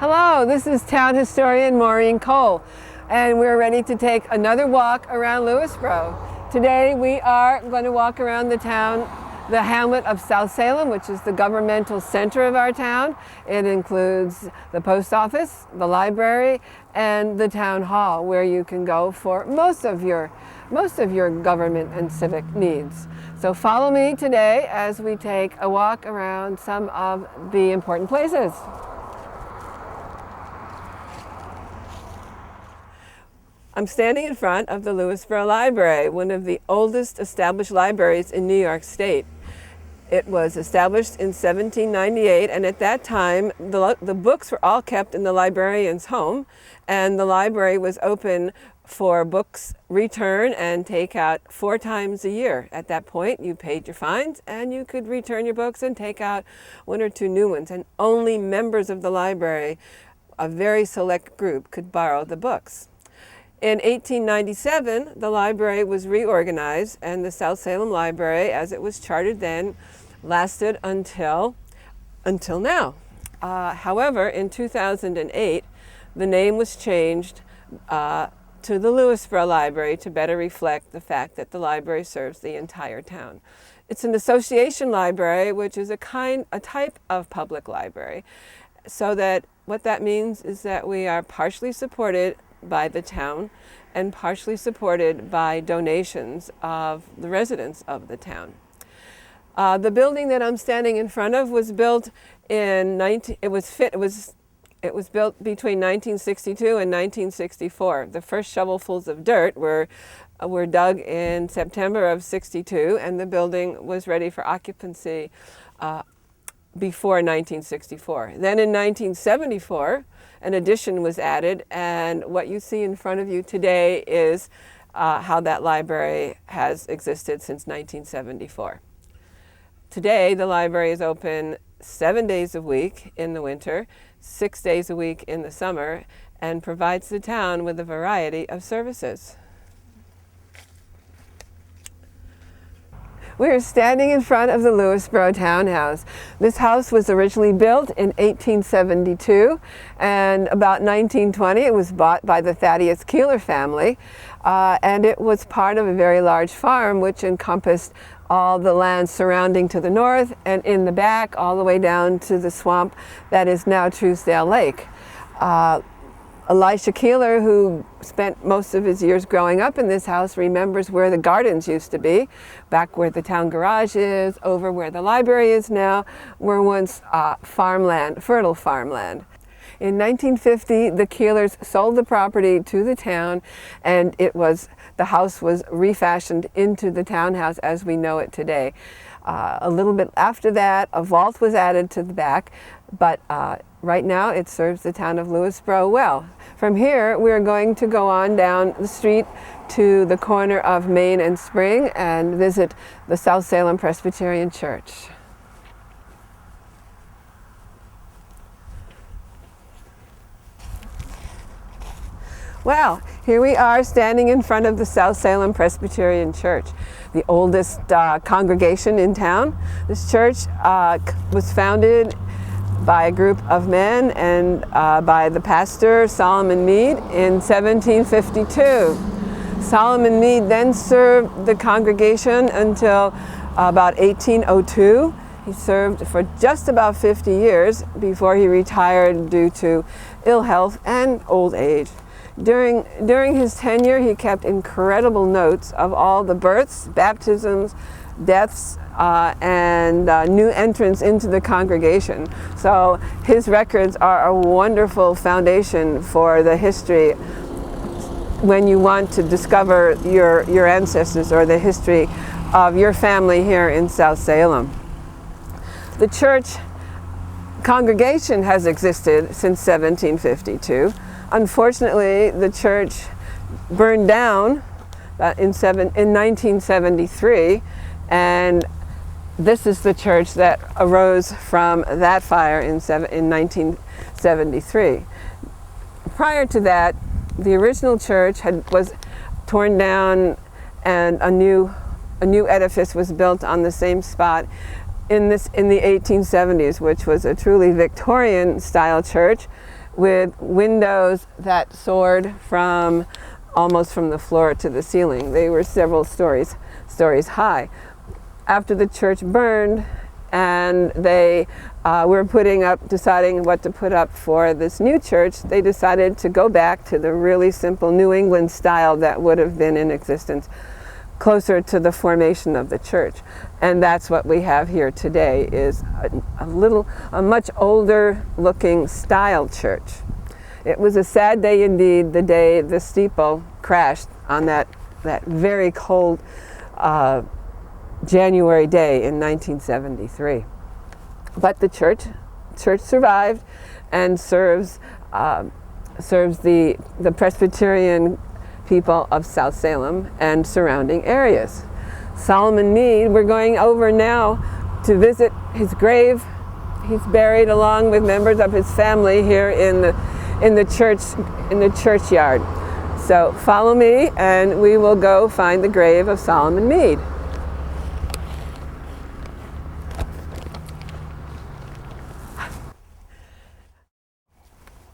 Hello, this is town historian Maureen Cole, and we're ready to take another walk around Lewisboro. Today we are going to walk around the town, the hamlet of South Salem, which is the governmental center of our town. It includes the post office, the library, and the town hall, where you can go for most of your government and civic needs. So follow me today as we take a walk around some of the important places. I'm standing in front of the Lewisboro Library, one of the oldest established libraries in New York State. It was established in 1798, and at that time the books were all kept in the librarian's home, and the library was open for books return and take out 4 times a year. At that point you paid your fines and you could return your books and take out 1 or 2 new ones, and only members of the library, a very select group, could borrow the books. In 1897, the library was reorganized, and the South Salem Library, as it was chartered then, lasted until now. However, in 2008, the name was changed to the Lewisboro Library to better reflect the fact that the library serves the entire town. It's an association library, which is a type of public library, so that what that means is that we are partially supported by the town and partially supported by donations of the residents of the town. The building that I'm standing in front of was built in it was built between 1962 and 1964. The first shovelfuls of dirt were dug in September of '62, and the building was ready for occupancy before 1964. Then in 1974, an addition was added, and what you see in front of you today is how that library has existed since 1974. Today, the library is open 7 days a week in the winter, 6 days a week in the summer, and provides the town with a variety of services. We are standing in front of the Lewisboro Townhouse. This house was originally built in 1872, and about 1920 it was bought by the Thaddeus Keeler family, and it was part of a very large farm which encompassed all the land surrounding to the north, and in the back all the way down to the swamp that is now Truesdale Lake. Elisha Keeler, who spent most of his years growing up in this house, remembers where the gardens used to be, back where the town garage is, over where the library is now, were once farmland, fertile farmland. In 1950, the Keelers sold the property to the town, and the house was refashioned into the townhouse as we know it today. A little bit after that, a vault was added to the back, but right now it serves the town of Lewisboro well. From here, we're going to go on down the street to the corner of Main and Spring and visit the South Salem Presbyterian Church. Well, here we are standing in front of the South Salem Presbyterian Church, the oldest congregation in town. This church was founded by a group of men and by the pastor Solomon Mead in 1752. Solomon Mead then served the congregation until about 1802. He served for just about 50 years before he retired due to ill health and old age. During his tenure, he kept incredible notes of all the births, baptisms, deaths, and new entrants into the congregation. So his records are a wonderful foundation for the history when you want to discover your ancestors or the history of your family here in South Salem. The church congregation has existed since 1752. Unfortunately, the church burned down in 1973, and this is the church that arose from that fire in 1973. Prior to that, the original church was torn down, and a new edifice was built on the same spot in the 1870s, which was a truly Victorian style church with windows that soared almost from the floor to the ceiling. They were several stories high. After the church burned and they were deciding what to put up for this new church, they decided to go back to the really simple New England style that would have been in existence closer to the formation of the church. And that's what we have here today, is a much older looking style church. It was a sad day indeed, the day the steeple crashed on that very cold January day in 1973. But the church survived and serves the Presbyterian people of South Salem and surrounding areas. Solomon Mead, we're going over now to visit his grave. He's buried along with members of his family here in the churchyard. So follow me and we will go find the grave of Solomon Mead.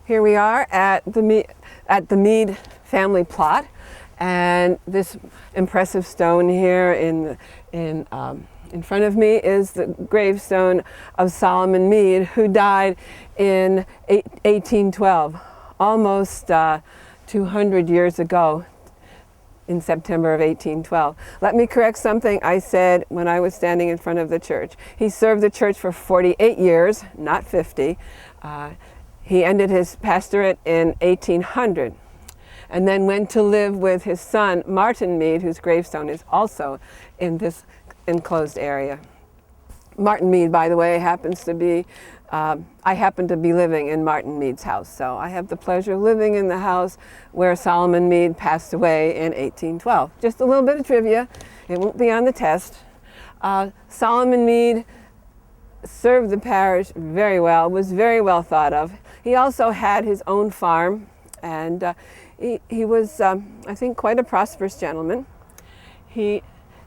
Here we are at the Mead family plot, and this impressive stone here in front of me is the gravestone of Solomon Mead, who died in 1812, almost 200 years ago, in September of 1812. Let me correct something I said when I was standing in front of the church. He served the church for 48 years, not 50. He ended his pastorate in 1800 and then went to live with his son, Martin Mead, whose gravestone is also in this enclosed area. Martin Mead, by the way, happens to be, I happen to be living in Martin Mead's house. So I have the pleasure of living in the house where Solomon Mead passed away in 1812. Just a little bit of trivia. It won't be on the test. Solomon Mead served the parish very well, was very well thought of. He also had his own farm, and he was, I think, quite a prosperous gentleman. He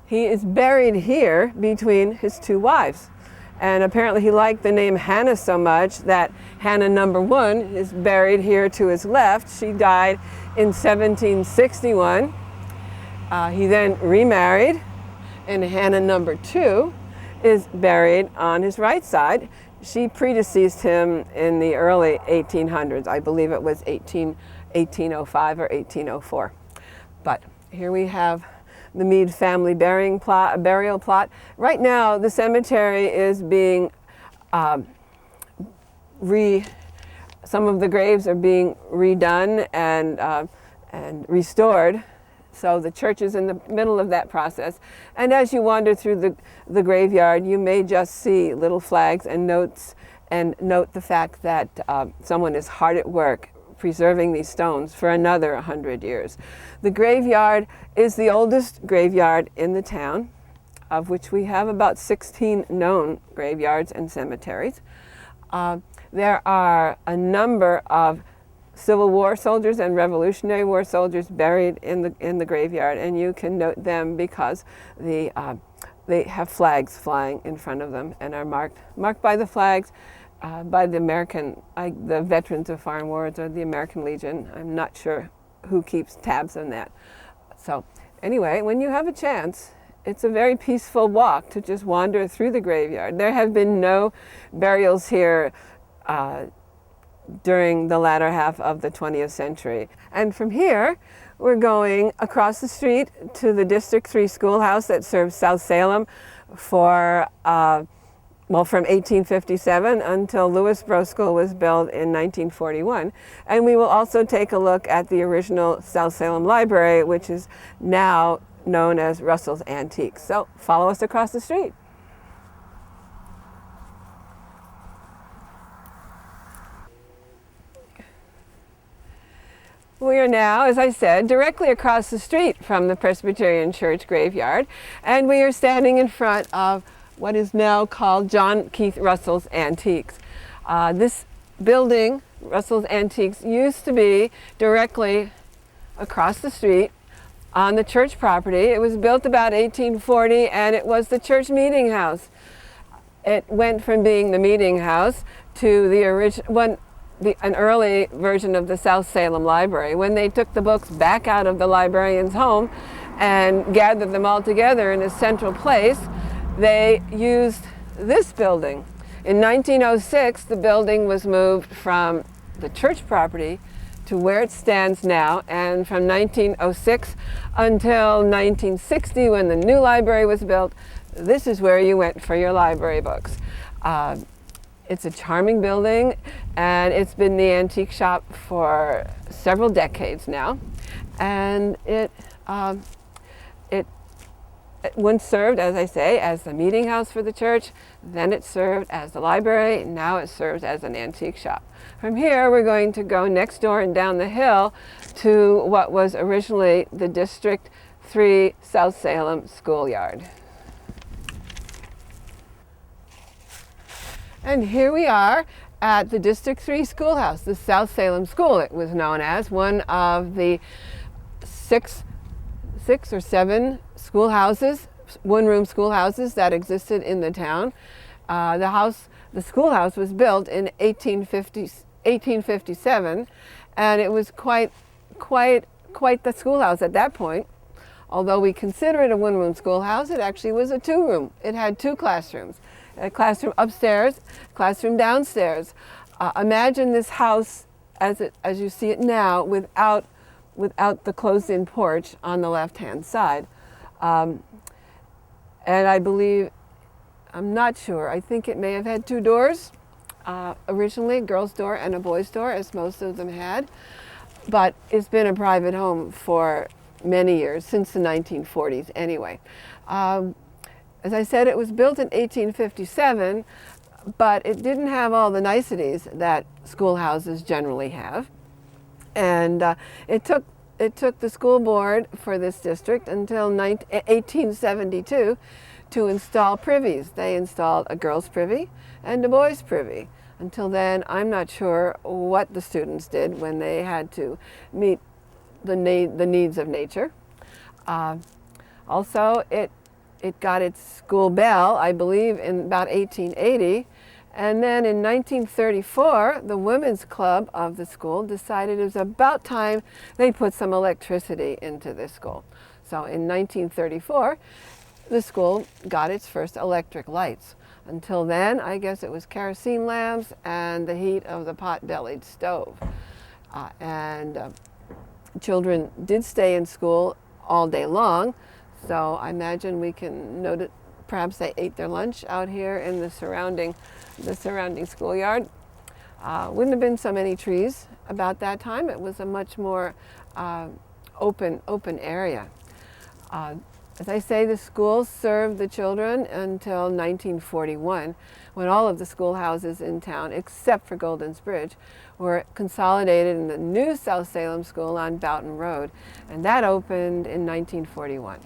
is buried here between his two wives. And apparently he liked the name Hannah so much that Hannah #1 is buried here to his left. She died in 1761. He then remarried, and Hannah #2 is buried on his right side. She predeceased him in the early 1800s. I believe it was 1805 or 1804. But here we have the Mead family burial plot. Right now, the cemetery is being some of the graves are being redone and restored. So the church is in the middle of that process. And as you wander through the graveyard, you may just see little flags and notes, and note the fact that someone is hard at work preserving these stones for another 100 years. The graveyard is the oldest graveyard in the town, of which we have about 16 known graveyards and cemeteries. There are a number of Civil War soldiers and Revolutionary War soldiers buried in the graveyard, and you can note them because they have flags flying in front of them and are marked by the flags by the veterans of foreign wars or the American Legion. I'm not sure who keeps tabs on that. So anyway, when you have a chance, it's a very peaceful walk to just wander through the graveyard. There have been no burials here during the latter half of the 20th century. And from here, we're going across the street to the District 3 schoolhouse that serves South Salem for, from 1857 until Lewisboro School was built in 1941. And we will also take a look at the original South Salem Library, which is now known as Russell's Antiques. So follow us across the street. We are now, as I said, directly across the street from the Presbyterian Church graveyard, and we are standing in front of what is now called John Keith Russell's Antiques. This building, Russell's Antiques, used to be directly across the street on the church property. It was built about 1840, and it was the church meeting house. It went from being the meeting house to the original an early version of the South Salem Library. When they took the books back out of the librarian's home and gathered them all together in a central place, they used this building. In 1906, the building was moved from the church property to where it stands now, and from 1906 until 1960, when the new library was built, this is where you went for your library books. It's a charming building, and it's been the antique shop for several decades now. And it once served, as I say, as the meeting house for the church. Then it served as the library. Now it serves as an antique shop. From here, we're going to go next door and down the hill to what was originally the District 3 South Salem schoolyard. And here we are at the District 3 schoolhouse, the South Salem School, it was known as, one of the six or seven schoolhouses, one-room schoolhouses that existed in the town. The schoolhouse was built in 1857, and it was quite the schoolhouse at that point. Although we consider it a one-room schoolhouse, it actually was a two-room. It had two classrooms. A classroom upstairs, classroom downstairs. Imagine this house as you see it now, without the closed-in porch on the left-hand side. And I believe, I'm not sure, I think it may have had two doors originally, a girl's door and a boy's door, as most of them had. But it's been a private home for many years, since the 1940s anyway. As I said, it was built in 1857, but it didn't have all the niceties that schoolhouses generally have. And it took the school board for this district until 1872 to install privies. They installed a girls' privy and a boys' privy. Until then, I'm not sure what the students did when they had to meet the needs of nature. Also, it got its school bell, I believe, in about 1880. And then in 1934, the women's club of the school decided it was about time they put some electricity into this school. So in 1934, the school got its first electric lights. Until then, I guess it was kerosene lamps and the heat of the pot-bellied stove. Children did stay in school all day long. So I imagine we can note it, perhaps they ate their lunch out here in the surrounding schoolyard. Wouldn't have been so many trees about that time. It was a much more open area. As I say, the school served the children until 1941, when all of the schoolhouses in town, except for Golden's Bridge, were consolidated in the new South Salem School on Boughton Road, and that opened in 1941.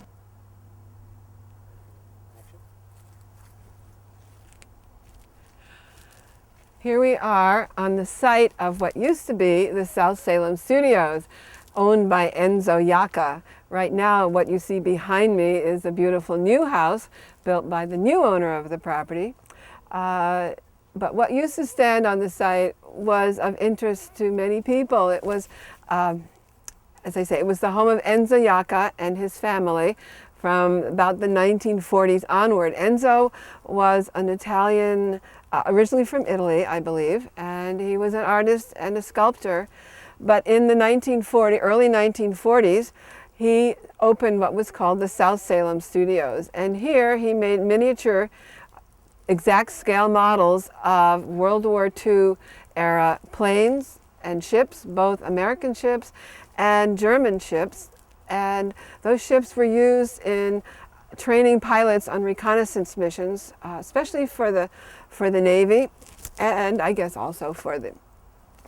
Here we are on the site of what used to be the South Salem Studios, owned by Enzo Yacca. Right now, what you see behind me is a beautiful new house built by the new owner of the property. But what used to stand on the site was of interest to many people. It was, as I say, it was the home of Enzo Yacca and his family from about the 1940s onward. Enzo was an Italian, originally from Italy, I believe, and he was an artist and a sculptor. But in the early 1940s, he opened what was called the South Salem Studios. And here he made miniature, exact scale models of World War II era planes and ships, both American ships and German ships. And those ships were used in training pilots on reconnaissance missions, especially for the Navy, and I guess also for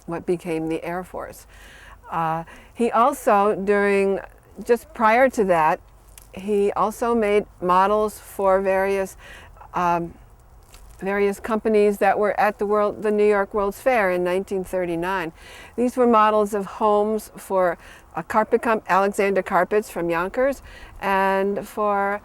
what became the Air Force. He also, just prior to that, he also made models for various companies that were at the New York World's Fair in 1939. These were models of homes for Alexander Carpets from Yonkers, and for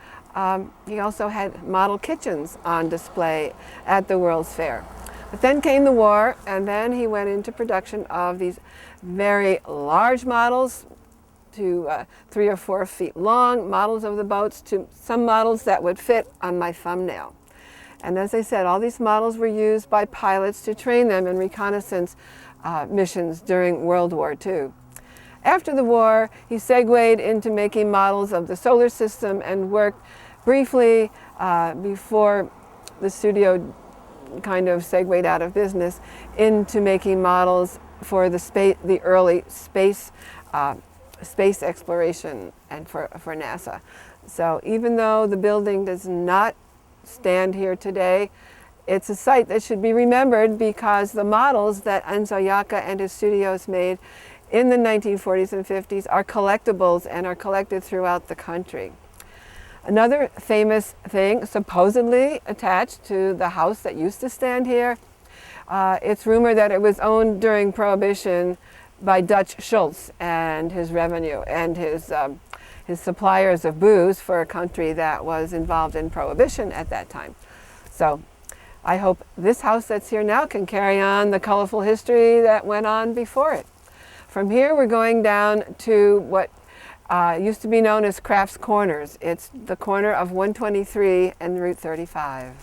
he also had model kitchens on display at the World's Fair. But then came the war, and then he went into production of these very large models, to 3 or 4 feet long, models of the boats, to some models that would fit on my thumbnail. And as I said, all these models were used by pilots to train them in reconnaissance missions during World War II. After the war, he segued into making models of the solar system and worked briefly before the studio kind of segued out of business into making models for the early space exploration and for NASA. So even though the building does not stand here today, it's a site that should be remembered because the models that Enzo Jacca and his studios made in the 1940s and 50s are collectibles and are collected throughout the country. Another famous thing supposedly attached to the house that used to stand here, it's rumored that it was owned during Prohibition by Dutch Schultz and his revenue and his suppliers of booze for a country that was involved in Prohibition at that time. So I hope this house that's here now can carry on the colorful history that went on before it. From here we're going down to what used to be known as Crafts Corners. It's the corner of 123 and Route 35.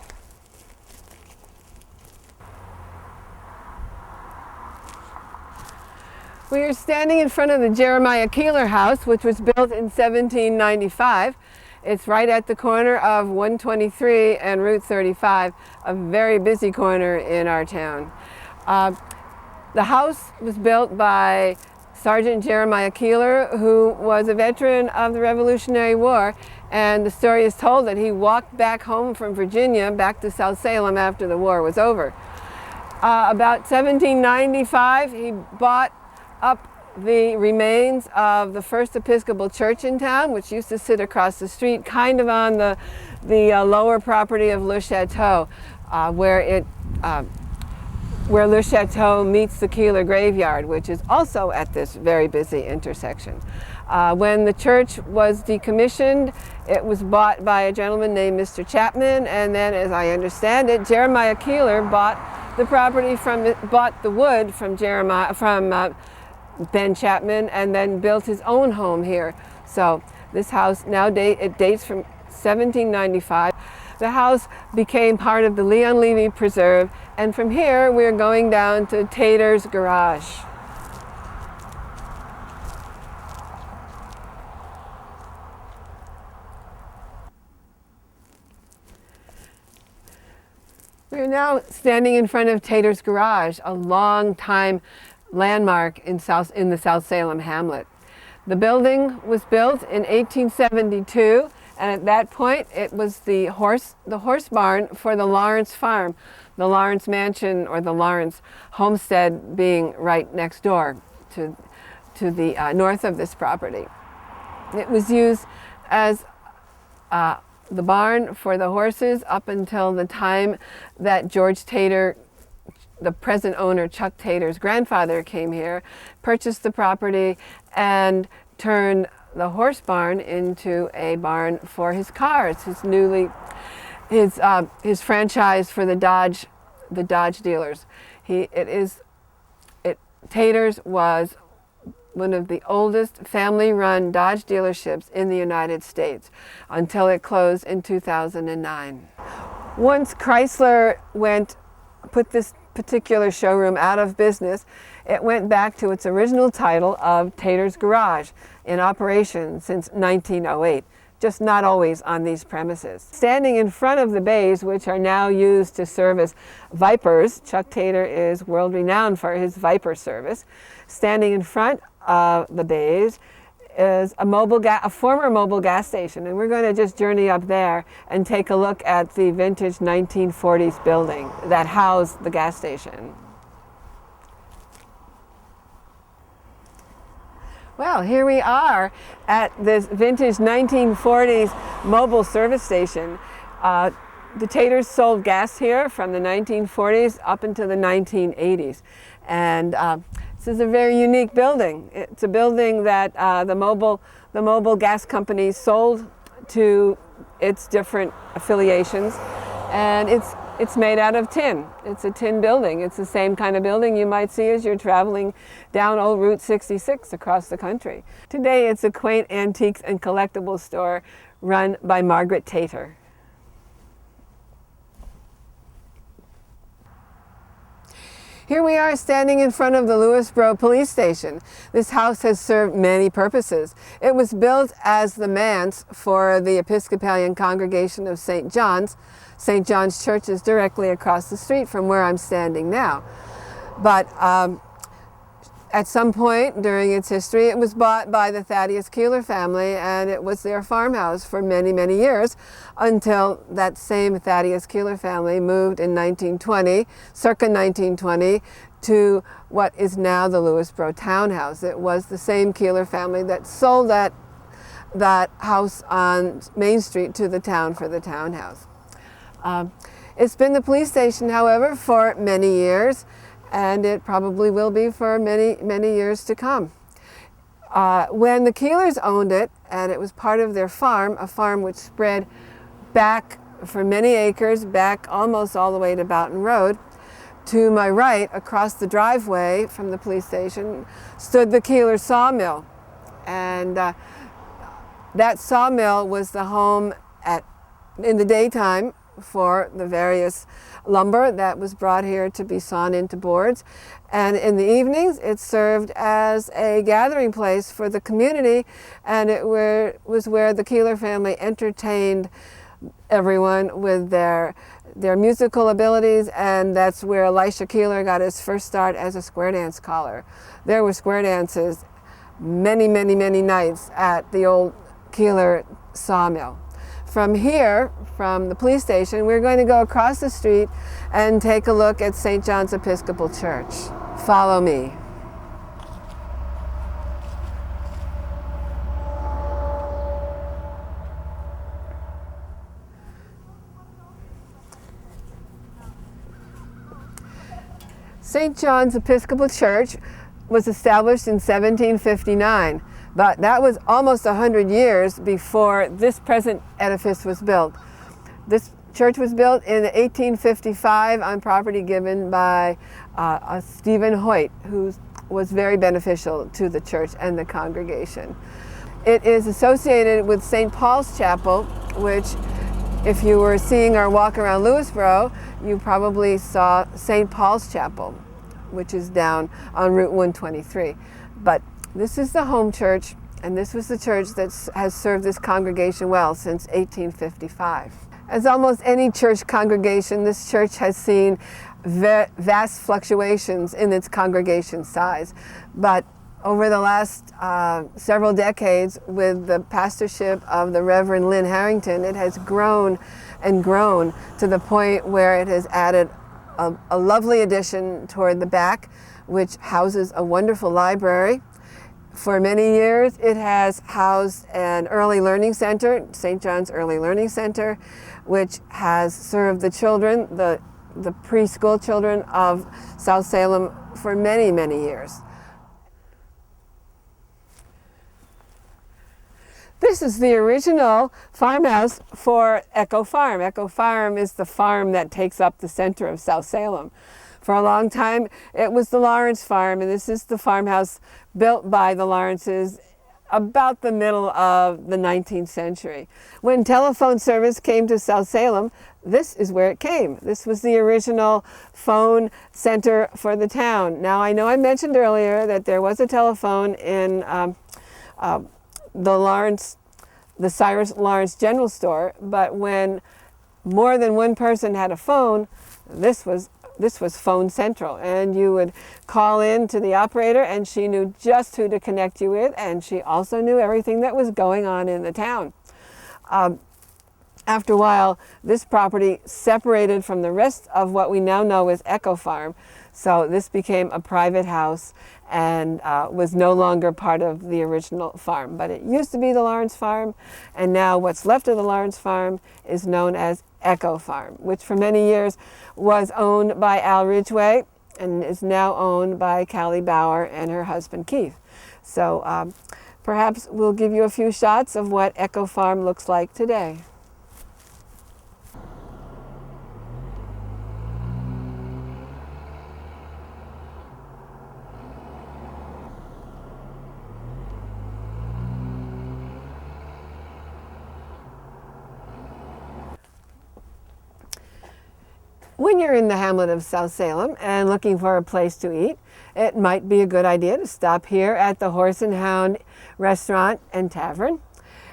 We are standing in front of the Jeremiah Keeler House, which was built in 1795. It's right at the corner of 123 and Route 35, a very busy corner in our town. The house was built by Sergeant Jeremiah Keeler, who was a veteran of the Revolutionary War, and the story is told that he walked back home from Virginia, back to South Salem after the war was over. About 1795, he bought up the remains of the First Episcopal Church in town, which used to sit across the street, kind of on the lower property of Le Chateau, where Le Chateau meets the Keeler graveyard, which is also at this very busy intersection. When the church was decommissioned, it was bought by a gentleman named Mr. Chapman, and then, as I understand it, Jeremiah Keeler bought the wood from Ben Chapman, and then built his own home here. So this house it dates from 1795. The house became part of the Leon Levy Preserve, and from here we're going down to Tater's Garage. We are now standing in front of Tater's Garage, a long time landmark in the South Salem Hamlet. The building was built in 1872, and at that point it was the horse barn for the Lawrence farm, the Lawrence mansion or the Lawrence homestead being right next door to the north of this property. It was used as the barn for the horses up until the time that George Tater, the present owner, Chuck Tater's grandfather, came here, purchased the property, and turned the horse barn into a barn for his cars, his franchise for the Dodge dealers. Tater's was one of the oldest family-run Dodge dealerships in the United States until it closed in 2009. Once Chrysler put this particular showroom out of business, it went back to its original title of Tater's Garage, in operation since 1908, just not always on these premises. Standing in front of the bays, which are now used to service Vipers, Chuck Tater is world renowned for his Viper service. Standing in front of the bays is a former Mobil gas station, and we're going to just journey up there and take a look at the vintage 1940s building that housed the gas station. Well, here we are at this vintage 1940s mobile service station. The Taters sold gas here from the 1940s up into the 1980s. And this is a very unique building. It's a building that the mobile gas company sold to its different affiliations. And it's made out of tin. It's a tin building. It's the same kind of building you might see as you're traveling down old Route 66 across the country. Today it's a quaint antiques and collectibles store run by Margaret Tater. Here we are standing in front of the Lewisboro Police Station. This house has served many purposes. It was built as the manse for the Episcopalian congregation of St. John's. St. John's Church is directly across the street from where I'm standing now. But at some point during its history, it was bought by the Thaddeus Keeler family, and it was their farmhouse for many, many years until that same Thaddeus Keeler family moved in 1920, circa 1920, to what is now the Lewisboro Townhouse. It was the same Keeler family that sold that house on Main Street to the town for the townhouse. It's been the police station, however, for many years, and it probably will be for many, many years to come. When the Keelers owned it, and it was part of their farm, a farm which spread back for many acres, back almost all the way to Boughton Road, to my right, across the driveway from the police station, stood the Keeler sawmill. And that sawmill was the home in the daytime for the various lumber that was brought here to be sawn into boards. And in the evenings, it served as a gathering place for the community, and it was where the Keeler family entertained everyone with their musical abilities, and that's where Elisha Keeler got his first start as a square dance caller. There were square dances many, many, many nights at the old Keeler sawmill. From here, from the police station, we're going to go across the street and take a look at St. John's Episcopal Church. Follow me. St. John's Episcopal Church was established in 1759. But that was almost 100 years before this present edifice was built. This church was built in 1855 on property given by Stephen Hoyt, who was very beneficial to the church and the congregation. It is associated with St. Paul's Chapel, which, if you were seeing our walk around Lewisboro, you probably saw St. Paul's Chapel, which is down on Route 123. But this is the home church, and this was the church that has served this congregation well since 1855. As almost any church congregation, this church has seen vast fluctuations in its congregation size. But over the last several decades, with the pastorship of the Reverend Lynn Harrington, it has grown and grown to the point where it has added a lovely addition toward the back, which houses a wonderful library. For many years, it has housed an early learning center, St. John's Early Learning Center, which has served the children, the preschool children of South Salem for many, many years. This is the original farmhouse for Echo Farm. Echo Farm is the farm that takes up the center of South Salem. For a long time, it was the Lawrence farm, and this is the farmhouse built by the Lawrences about the middle of the 19th century. When telephone service came to South Salem, this is where it came. This was the original phone center for the town. Now, I know I mentioned earlier that there was a telephone in the Cyrus Lawrence General Store, but when more than one person had a phone, this was phone central, and you would call in to the operator, and she knew just who to connect you with, and she also knew everything that was going on in the town. After a while, this property separated from the rest of what we now know as Echo Farm. So this became a private house and was no longer part of the original farm. But it used to be the Lawrence Farm, and now what's left of the Lawrence Farm is known as Echo Farm, which for many years was owned by Al Ridgway and is now owned by Callie Bauer and her husband Keith. So perhaps we'll give you a few shots of what Echo Farm looks like today. When you're in the hamlet of South Salem and looking for a place to eat, it might be a good idea to stop here at the Horse and Hound Restaurant and Tavern.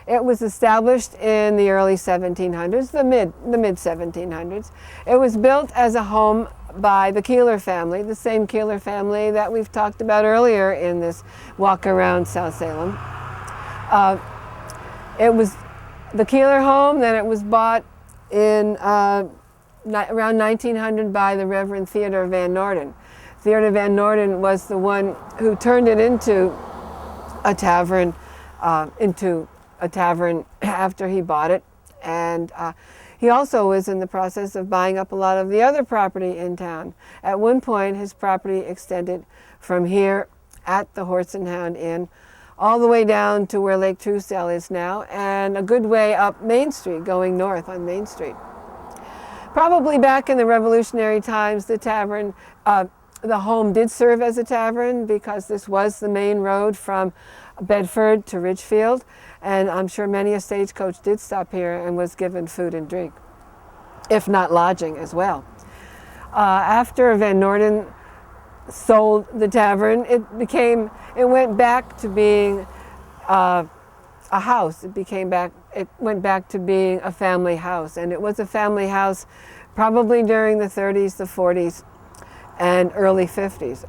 It was established in the early 1700s, the mid 1700s. It was built as a home by the Keeler family, the same Keeler family that we've talked about earlier in this walk around South Salem. It was the Keeler home, then it was bought in around 1900 by the Reverend Theodore Van Norden. Theodore Van Norden was the one who turned it into a tavern after he bought it. And he also was in the process of buying up a lot of the other property in town. At one point, his property extended from here at the Horse and Hound Inn all the way down to where Lake Truesdale is now, and a good way up Main Street, going north on Main Street. Probably back in the Revolutionary times, the tavern, the home did serve as a tavern because this was the main road from Bedford to Ridgefield, and I'm sure many a stagecoach did stop here and was given food and drink, if not lodging as well. After Van Norden sold the tavern, it went back to being a house. It went back to being a family house, and it was a family house probably during the 30s, the 40s, and early 50s.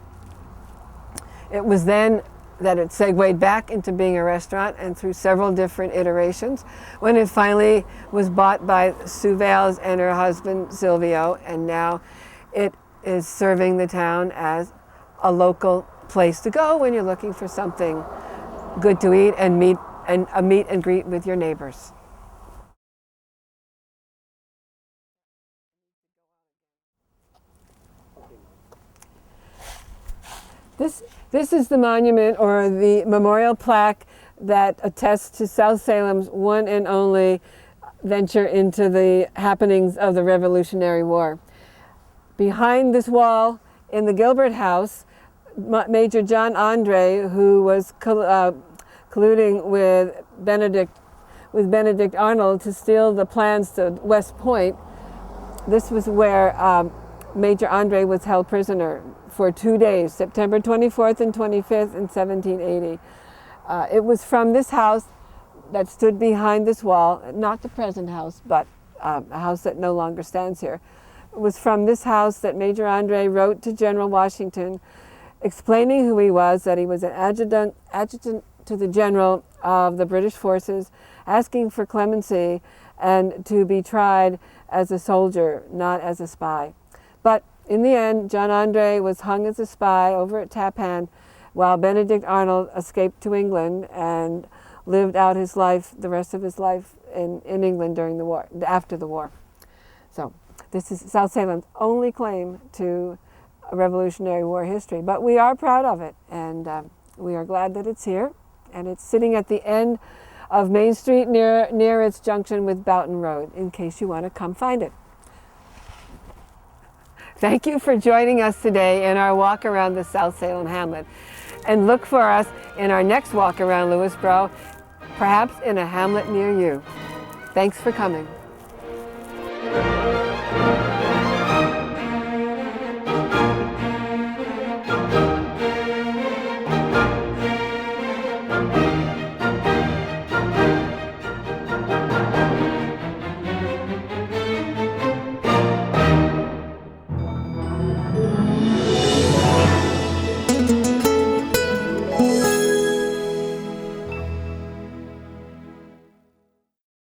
It was then that it segued back into being a restaurant, and through several different iterations, when it finally was bought by Sue Vales and her husband Silvio, and now it is serving the town as a local place to go when you're looking for something good to eat and a meet and greet with your neighbors. This is the monument or the memorial plaque that attests to South Salem's one and only venture into the happenings of the Revolutionary War. Behind this wall in the Gilbert House, Major John Andre, who was colluding with Benedict Arnold to steal the plans to West Point. This was where Major Andre was held prisoner for 2 days, September 24th and 25th in 1780. It was from this house that stood behind this wall, not the present house, but a house that no longer stands here. It was from this house that Major Andre wrote to General Washington explaining who he was, that he was an adjutant to the general of the British forces, asking for clemency and to be tried as a soldier, not as a spy. But in the end, John Andre was hung as a spy over at Tappan, while Benedict Arnold escaped to England and lived out his life, the rest of his life in England during the war, after the war. So this is South Salem's only claim to a Revolutionary War history, but we are proud of it, and we are glad that it's here, and it's sitting at the end of Main Street near its junction with Boughton Road, in case you want to come find it. Thank you for joining us today in our walk around the South Salem Hamlet, and look for us in our next walk around Lewisboro, perhaps in a hamlet near you. Thanks for coming.